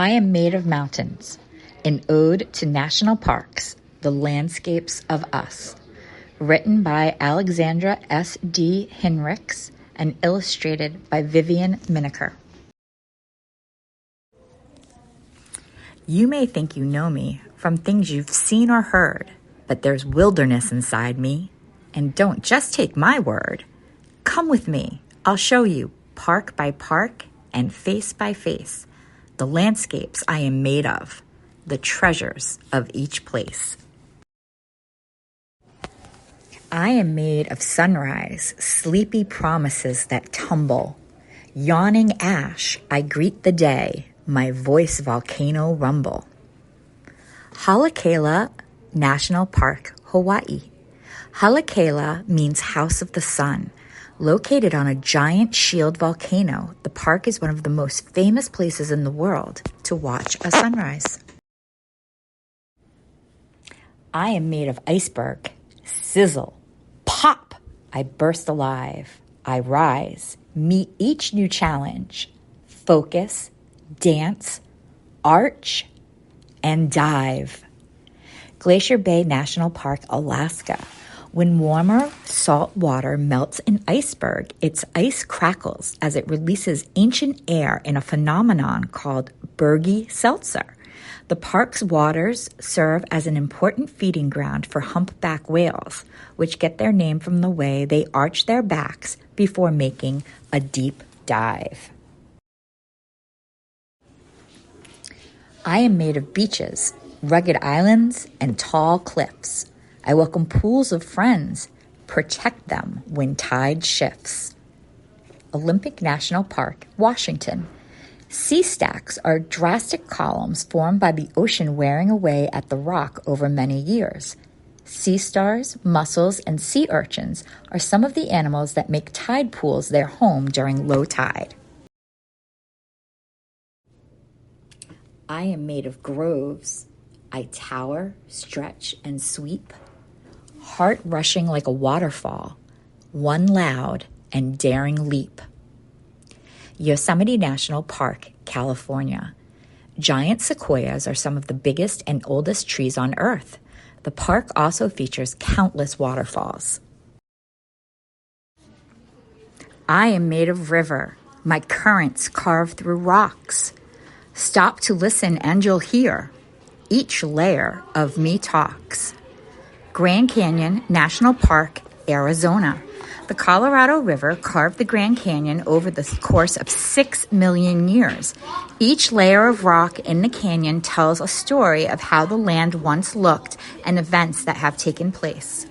I am made of mountains, an ode to national parks, the landscapes of us. Written by Alexandra S. D. Hinrichs and illustrated by Vivian Miniker. You may think you know me from things you've seen or heard, but there's wilderness inside me. And don't just take my word. Come with me. I'll show you, park by park and face by face, the landscapes I am made of, the treasures of each place. I am made of sunrise, sleepy promises that tumble. Yawning ash, I greet the day, my voice volcano rumble. Halakela National Park, Hawaii. Halakela means House of the Sun. Located on a giant shield volcano, the park is one of the most famous places in the world to watch a sunrise. I am made of iceberg. Sizzle. Pop! I burst alive. I rise. Meet each new challenge. Focus. Dance. Arch. And dive. Glacier Bay National Park, Alaska. When warmer, salt water melts an iceberg, its ice crackles as it releases ancient air in a phenomenon called Berge Seltzer. The park's waters serve as an important feeding ground for humpback whales, which get their name from the way they arch their backs before making a deep dive. I am made of beaches, rugged islands, and tall cliffs. I welcome pools of friends, protect them when tide shifts. Olympic National Park, Washington. Sea stacks are drastic columns formed by the ocean wearing away at the rock over many years. Sea stars, mussels, and sea urchins are some of the animals that make tide pools their home during low tide. I am made of groves. I tower, stretch, and sweep. Heart rushing like a waterfall, one loud and daring leap. Yosemite National Park, California. Giant sequoias are some of the biggest and oldest trees on Earth. The park also features countless waterfalls. I am made of river, my currents carve through rocks. Stop to listen and you'll hear. Each layer of me talks. Grand Canyon National Park, Arizona. The Colorado River carved the Grand Canyon over the course of 6 million years. Each layer of rock in the canyon tells a story of how the land once looked and events that have taken place.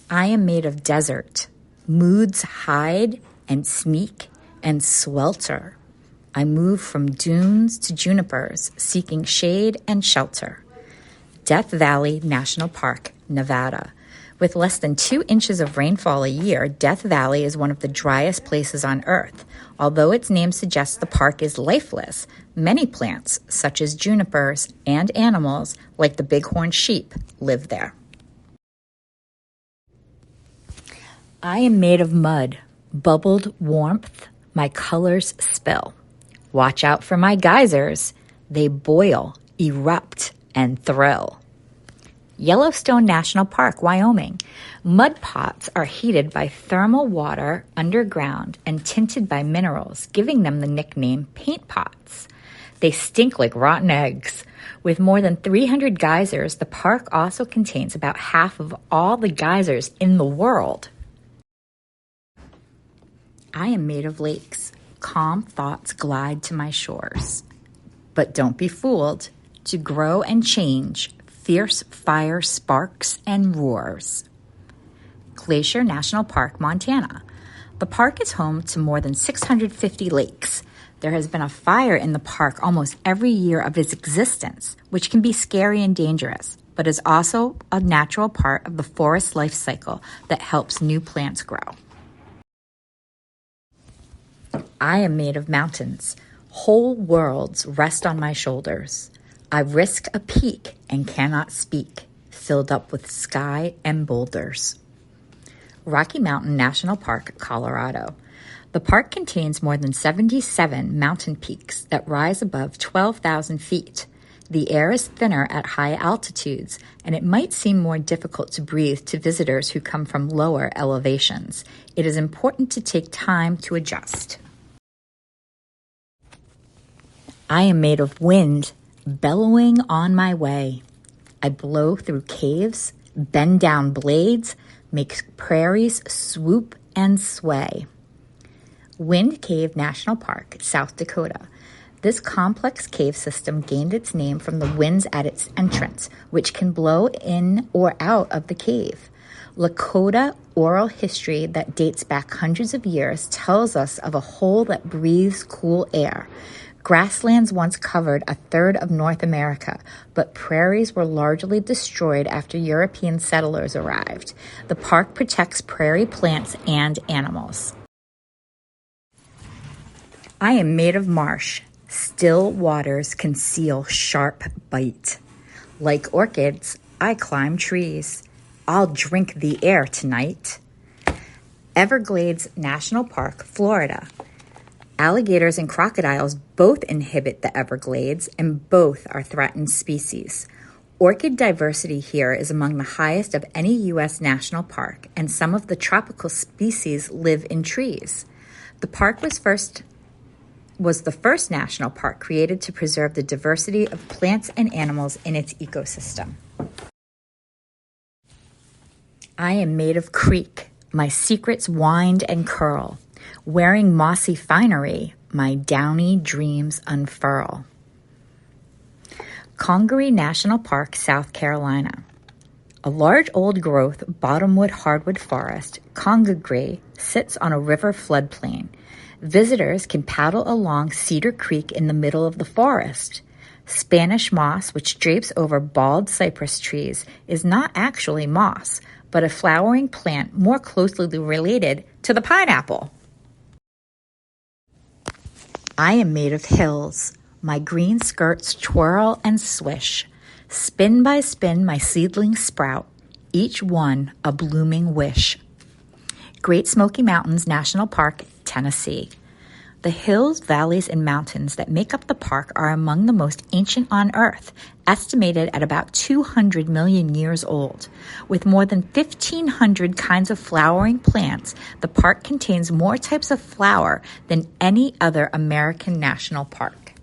I am made of desert. Moods hide and sneak and swelter. I move from dunes to junipers, seeking shade and shelter. Death Valley National Park, Nevada. With less than 2 inches of rainfall a year, Death Valley is one of the driest places on Earth. Although its name suggests the park is lifeless, many plants, such as junipers, and animals, like the bighorn sheep, live there. I am made of mud, bubbled warmth, my colors spill. Watch out for my geysers. They boil, erupt, and thrill. Yellowstone National Park, Wyoming. Mud pots are heated by thermal water underground and tinted by minerals, giving them the nickname paint pots. They stink like rotten eggs. With more than 300 geysers, the park also contains about half of all the geysers in the world. I am made of lakes. Calm thoughts glide to my shores. But don't be fooled. To grow and change, fierce fire sparks and roars. Glacier National Park, Montana. The park is home to more than 650 lakes. There has been a fire in the park almost every year of its existence, which can be scary and dangerous, but is also a natural part of the forest life cycle that helps new plants grow. I am made of mountains. Whole worlds rest on my shoulders. I risk a peak and cannot speak, filled up with sky and boulders. Rocky Mountain National Park, Colorado. The The park contains more than 77 mountain peaks that rise above 12,000 feet. The air is thinner at high altitudes, and it might seem more difficult to breathe to visitors who come from lower elevations. It is important to take time to adjust. I am made of wind, bellowing on my way. I blow through caves, bend down blades, make prairies swoop and sway. Wind Cave National Park, South Dakota. This complex cave system gained its name from the winds at its entrance, which can blow in or out of the cave. Lakota oral history that dates back hundreds of years tells us of a hole that breathes cool air. Grasslands once covered a third of North America, but prairies were largely destroyed after European settlers arrived. The park protects prairie plants and animals. I am made of marsh. Still waters conceal sharp bite. Like orchids, I climb trees. I'll drink the air tonight. Everglades National Park, Florida. Alligators and crocodiles both inhabit the Everglades, and both are threatened species. Orchid diversity here is among the highest of any U.S. national park, and some of the tropical species live in trees. The park was the first national park created to preserve the diversity of plants and animals in its ecosystem. I am made of creek. My secrets wind and curl. Wearing mossy finery, my downy dreams unfurl. Congaree National Park, South Carolina. A large old-growth bottomwood hardwood forest, Congaree sits on a river floodplain. Visitors can paddle along Cedar Creek in the middle of the forest. Spanish moss, which drapes over bald cypress trees, is not actually moss, but a flowering plant more closely related to the pineapple. I am made of hills. My green skirts twirl and swish. Spin by spin, my seedlings sprout, each one a blooming wish. Great Smoky Mountains National Park, Tennessee. The hills, valleys, and mountains that make up the park are among the most ancient on Earth, estimated at about 200 million years old. With more than 1,500 kinds of flowering plants, the park contains more types of flower than any other American national park.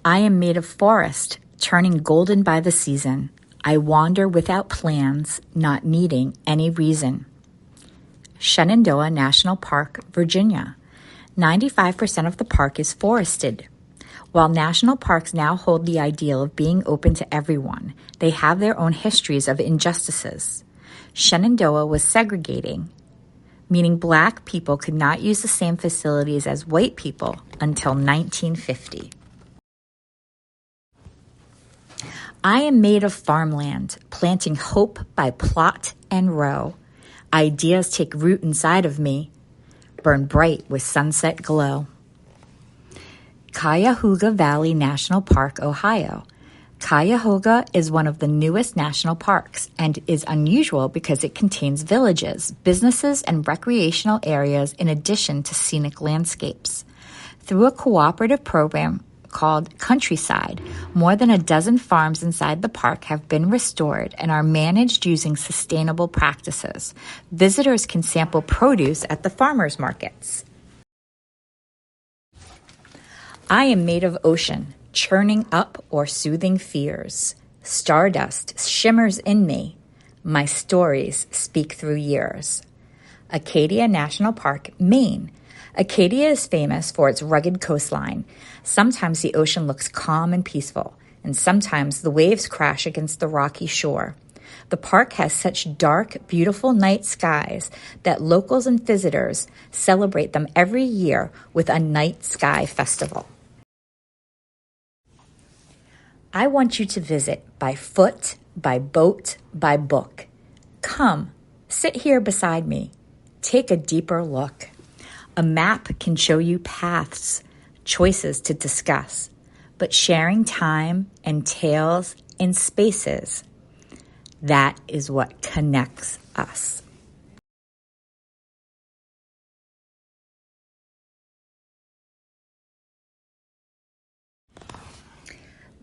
I am made of forest, turning golden by the season. I wander without plans, not needing any reason. Shenandoah National Park, Virginia. 95% of the park is forested. While national parks now hold the ideal of being open to everyone, they have their own histories of injustices. Shenandoah was segregating, meaning black people could not use the same facilities as white people until 1950. I am made of farmland, planting hope by plot and row. Ideas take root inside of me, burn bright with sunset glow. Cuyahoga Valley National Park, Ohio. Cuyahoga is one of the newest national parks and is unusual because it contains villages, businesses, and recreational areas in addition to scenic landscapes. Through a cooperative program called Countryside, more than a dozen farms inside the park have been restored and are managed using sustainable practices. Visitors can sample produce at the farmers markets. I am made of ocean, churning up or soothing fears. Stardust shimmers in me. My stories speak through years. Acadia National Park, Maine. Acadia is famous for its rugged coastline. Sometimes the ocean looks calm and peaceful, and sometimes the waves crash against the rocky shore. The park has such dark, beautiful night skies that locals and visitors celebrate them every year with a night sky festival. I want you to visit by foot, by boat, by book. Come, sit here beside me. Take a deeper look. A map can show you paths, choices to discuss, but sharing time and tales in spaces, that is what connects us.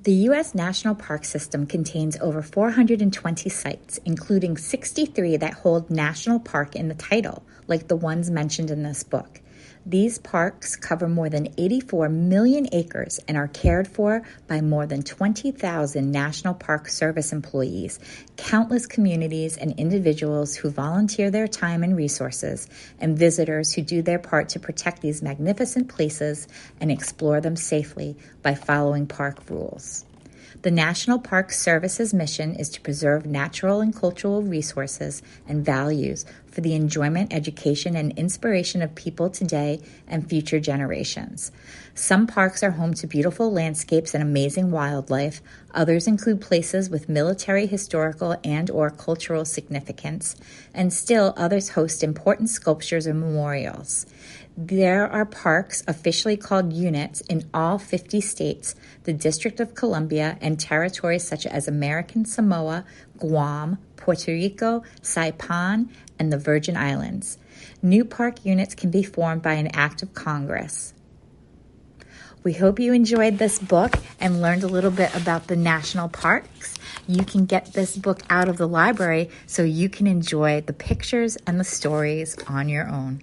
The U.S. National Park System contains over 420 sites, including 63 that hold national park in the title, like the ones mentioned in this book. These parks cover more than 84 million acres and are cared for by more than 20,000 National Park Service employees, countless communities and individuals who volunteer their time and resources, and visitors who do their part to protect these magnificent places and explore them safely by following park rules. The National Park Service's mission is to preserve natural and cultural resources and values for the enjoyment, education, and inspiration of people today and future generations. Some parks are home to beautiful landscapes and amazing wildlife. Others include places with military, historical, and/or cultural significance. And still, others host important sculptures and memorials. There are parks officially called units in all 50 states, the District of Columbia, and territories such as American Samoa, Guam, Puerto Rico, Saipan, and the Virgin Islands. New park units can be formed by an act of Congress. We hope you enjoyed this book and learned a little bit about the national parks. You can get this book out of the library so you can enjoy the pictures and the stories on your own.